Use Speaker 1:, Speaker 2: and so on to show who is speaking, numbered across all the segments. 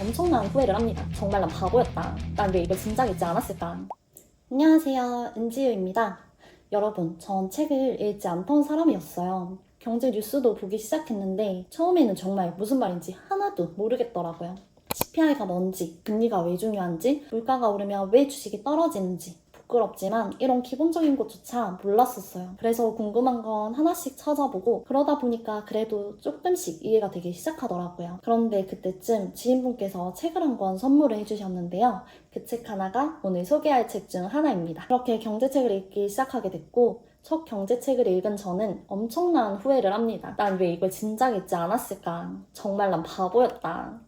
Speaker 1: 엄청난 후회를 합니다. 정말 난 바보였다. 난 왜 이걸 진작 읽지 않았을까. 안녕하세요, 은지유입니다. 여러분, 전 책을 읽지 않던 사람이었어요. 경제 뉴스도 보기 시작했는데 처음에는 정말 무슨 말인지 하나도 모르겠더라고요. CPI가 뭔지, 금리가 왜 중요한지, 물가가 오르면 왜 주식이 떨어지는지, 부끄럽지만 이런 기본적인 것조차 몰랐었어요. 그래서 궁금한 건 하나씩 찾아보고 그러다 보니까 그래도 조금씩 이해가 되기 시작하더라고요. 그런데 그때쯤 지인분께서 책을 한 권 선물을 해주셨는데요. 그 책 하나가 오늘 소개할 책 중 하나입니다. 그렇게 경제책을 읽기 시작하게 됐고 첫 경제책을 읽은 저는 엄청난 후회를 합니다. 난 왜 이걸 진작 읽지 않았을까? 정말 난 바보였다.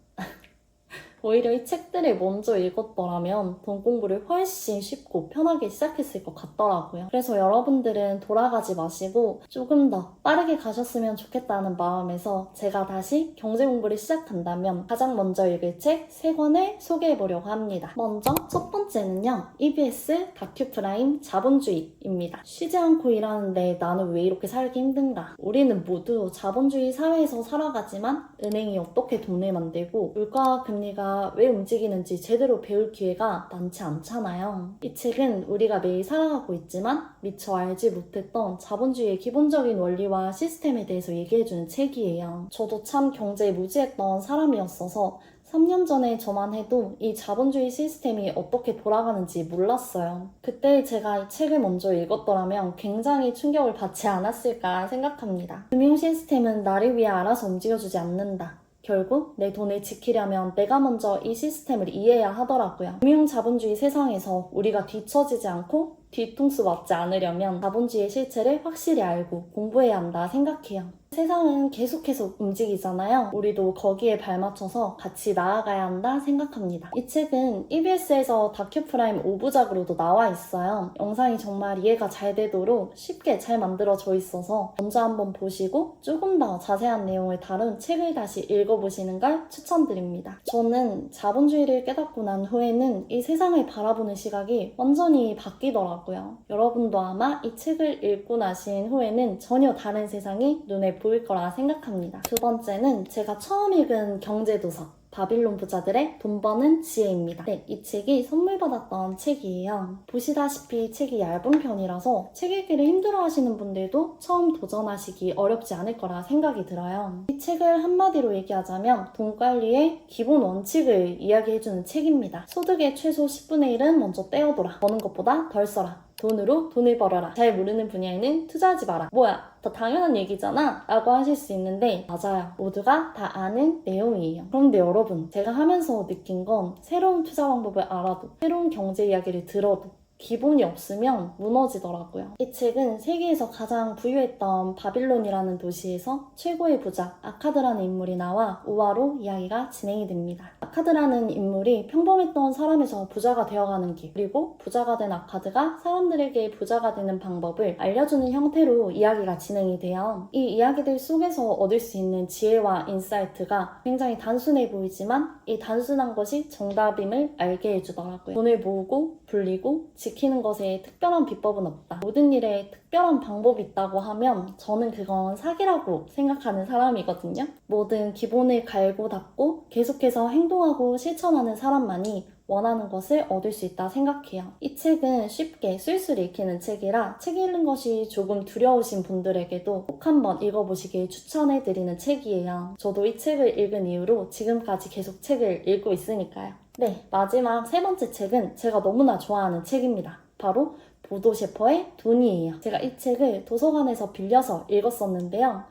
Speaker 1: 오히려 이 책들을 먼저 읽었더라면 돈 공부를 훨씬 쉽고 편하게 시작했을 것 같더라고요. 그래서 여러분들은 돌아가지 마시고 조금 더 빠르게 가셨으면 좋겠다는 마음에서 제가 다시 경제 공부를 시작한다면 가장 먼저 읽을 책 3권을 소개해보려고 합니다. 먼저 첫 번째는요. EBS 다큐프라임 자본주의입니다. 쉬지 않고 일하는데 나는 왜 이렇게 살기 힘든가? 우리는 모두 자본주의 사회에서 살아가지만 은행이 어떻게 돈을 만들고 물가와 금리가 왜 움직이는지 제대로 배울 기회가 많지 않잖아요. 이 책은 우리가 매일 살아가고 있지만 미처 알지 못했던 자본주의의 기본적인 원리와 시스템에 대해서 얘기해주는 책이에요. 저도 참 경제에 무지했던 사람이었어서 3년 전에 저만 해도 이 자본주의 시스템이 어떻게 돌아가는지 몰랐어요. 그때 제가 이 책을 먼저 읽었더라면 굉장히 충격을 받지 않았을까 생각합니다. 금융 시스템은 나를 위해 알아서 움직여주지 않는다. 결국 내 돈을 지키려면 내가 먼저 이 시스템을 이해해야 하더라고요. 금융 자본주의 세상에서 우리가 뒤처지지 않고 뒤통수 맞지 않으려면 자본주의의 실체를 확실히 알고 공부해야 한다 생각해요. 세상은 계속해서 움직이잖아요. 우리도 거기에 발맞춰서 같이 나아가야 한다 생각합니다. 이 책은 EBS에서 다큐프라임 5부작으로도 나와 있어요. 영상이 정말 이해가 잘 되도록 쉽게 잘 만들어져 있어서 먼저 한번 보시고 조금 더 자세한 내용을 다룬 책을 다시 읽어보시는 걸 추천드립니다. 저는 자본주의를 깨닫고 난 후에는 이 세상을 바라보는 시각이 완전히 바뀌더라고요. 여러분도 아마 이 책을 읽고 나신 후에는 전혀 다른 세상이 눈에 보일 거라 생각합니다. 두 번째는 제가 처음 읽은 경제도서 바빌론 부자들의 돈 버는 지혜입니다. 네, 이 책이 선물 받았던 책이에요. 보시다시피 책이 얇은 편이라서 책 읽기를 힘들어 하시는 분들도 처음 도전하시기 어렵지 않을 거라 생각이 들어요. 이 책을 한마디로 얘기하자면 돈 관리의 기본 원칙을 이야기해주는 책입니다. 소득의 최소 10분의 1은 먼저 떼어둬라. 버는 것보다 덜 써라. 돈으로 돈을 벌어라. 잘 모르는 분야에는 투자하지 마라. 뭐야, 더 당연한 얘기잖아? 라고 하실 수 있는데 맞아요. 모두가 다 아는 내용이에요. 그런데 여러분, 제가 하면서 느낀 건 새로운 투자 방법을 알아도 새로운 경제 이야기를 들어도 기본이 없으면 무너지더라고요. 이 책은 세계에서 가장 부유했던 바빌론이라는 도시에서 최고의 부자 아카드라는 인물이 나와 우화로 이야기가 진행이 됩니다. 아카드라는 인물이 평범했던 사람에서 부자가 되어가는 길, 그리고 부자가 된 아카드가 사람들에게 부자가 되는 방법을 알려주는 형태로 이야기가 진행이 돼요. 이 이야기들 속에서 얻을 수 있는 지혜와 인사이트가 굉장히 단순해 보이지만 이 단순한 것이 정답임을 알게 해주더라고요. 돈을 모으고 불리고 지키는 것에 특별한 비법은 없다. 모든 일에 특별한 방법이 있다고 하면 저는 그건 사기라고 생각하는 사람이거든요. 모든 기본을 갈고 닦고 계속해서 행동하고 실천하는 사람만이 원하는 것을 얻을 수 있다 생각해요. 이 책은 쉽게 술술 읽히는 책이라 책 읽는 것이 조금 두려우신 분들에게도 꼭 한번 읽어보시길 추천해드리는 책이에요. 저도 이 책을 읽은 이후로 지금까지 계속 책을 읽고 있으니까요. 네, 마지막 세 번째 책은 제가 너무나 좋아하는 책입니다. 바로 보도 셰퍼의 돈이에요. 제가 이 책을 도서관에서 빌려서 읽었었는데요.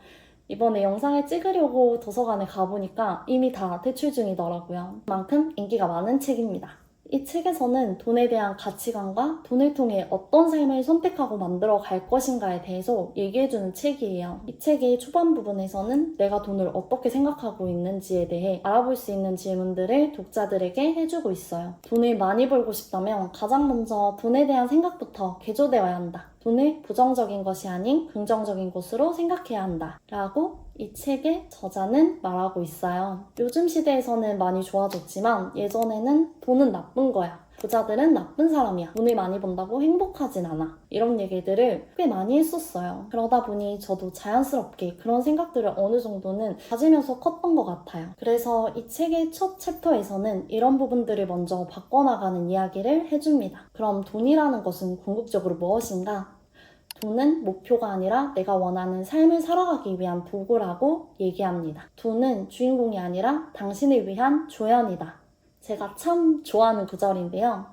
Speaker 1: 이번에 영상을 찍으려고 도서관에 가보니까 이미 다 퇴출 중이더라고요. 그만큼 인기가 많은 책입니다. 이 책에서는 돈에 대한 가치관과 돈을 통해 어떤 삶을 선택하고 만들어 갈 것인가에 대해서 얘기해주는 책이에요. 이 책의 초반 부분에서는 내가 돈을 어떻게 생각하고 있는지에 대해 알아볼 수 있는 질문들을 독자들에게 해주고 있어요. 돈을 많이 벌고 싶다면 가장 먼저 돈에 대한 생각부터 개조되어야 한다. 돈을 부정적인 것이 아닌 긍정적인 것으로 생각해야 한다. 라고 이 책의 저자는 말하고 있어요. 요즘 시대에서는 많이 좋아졌지만 예전에는 돈은 나쁜 거야 부자들은 나쁜 사람이야. 돈을 많이 번다고 행복하진 않아. 이런 얘기들을 꽤 많이 했었어요. 그러다 보니 저도 자연스럽게 그런 생각들을 어느 정도는 가지면서 컸던 것 같아요. 그래서 이 책의 첫 챕터에서는 이런 부분들을 먼저 바꿔나가는 이야기를 해줍니다. 그럼 돈이라는 것은 궁극적으로 무엇인가? 돈은 목표가 아니라 내가 원하는 삶을 살아가기 위한 도구라고 얘기합니다. 돈은 주인공이 아니라 당신을 위한 조연이다. 제가 참 좋아하는 구절인데요.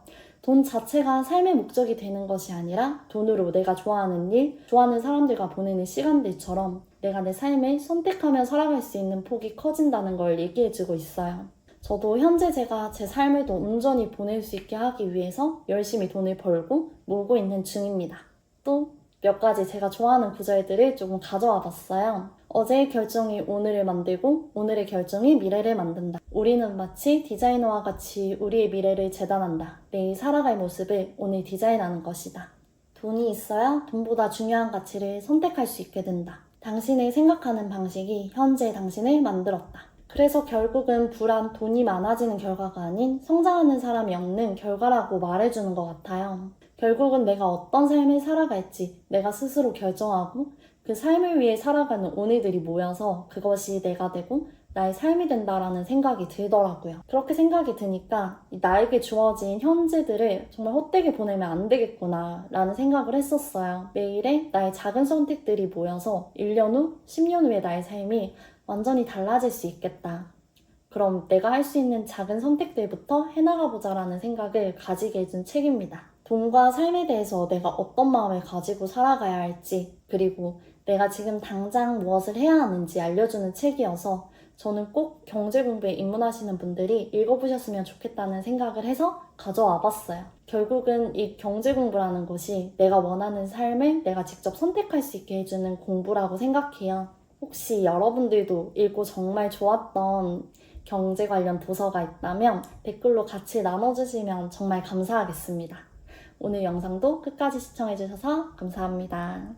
Speaker 1: 돈 자체가 삶의 목적이 되는 것이 아니라 돈으로 내가 좋아하는 일, 좋아하는 사람들과 보내는 시간들처럼 내가 내 삶을 선택하며 살아갈 수 있는 폭이 커진다는 걸 얘기해주고 있어요. 저도 현재 제가 제 삶을 더 온전히 보낼 수 있게 하기 위해서 열심히 돈을 벌고 모으고 있는 중입니다. 또 몇 가지 제가 좋아하는 구절들을 조금 가져와 봤어요. 어제의 결정이 오늘을 만들고 오늘의 결정이 미래를 만든다. 우리는 마치 디자이너와 같이 우리의 미래를 재단한다. 내일 살아갈 모습을 오늘 디자인하는 것이다. 돈이 있어야 돈보다 중요한 가치를 선택할 수 있게 된다. 당신의 생각하는 방식이 현재 당신을 만들었다. 그래서 결국은 불안, 돈이 많아지는 결과가 아닌 성장하는 사람이 얻는 결과라고 말해주는 것 같아요. 결국은 내가 어떤 삶을 살아갈지 내가 스스로 결정하고 그 삶을 위해 살아가는 오늘들이 모여서 그것이 내가 되고 나의 삶이 된다라는 생각이 들더라고요. 그렇게 생각이 드니까 나에게 주어진 현재들을 정말 헛되게 보내면 안 되겠구나 라는 생각을 했었어요. 매일의 나의 작은 선택들이 모여서 1년 후, 10년 후의 나의 삶이 완전히 달라질 수 있겠다. 그럼 내가 할 수 있는 작은 선택들부터 해나가보자 라는 생각을 가지게 해준 책입니다. 돈과 삶에 대해서 내가 어떤 마음을 가지고 살아가야 할지, 그리고 내가 지금 당장 무엇을 해야 하는지 알려주는 책이어서 저는 꼭 경제 공부에 입문하시는 분들이 읽어보셨으면 좋겠다는 생각을 해서 가져와 봤어요. 결국은 이 경제 공부라는 것이 내가 원하는 삶을 내가 직접 선택할 수 있게 해주는 공부라고 생각해요. 혹시 여러분들도 읽고 정말 좋았던 경제 관련 도서가 있다면 댓글로 같이 나눠주시면 정말 감사하겠습니다. 오늘 영상도 끝까지 시청해주셔서 감사합니다.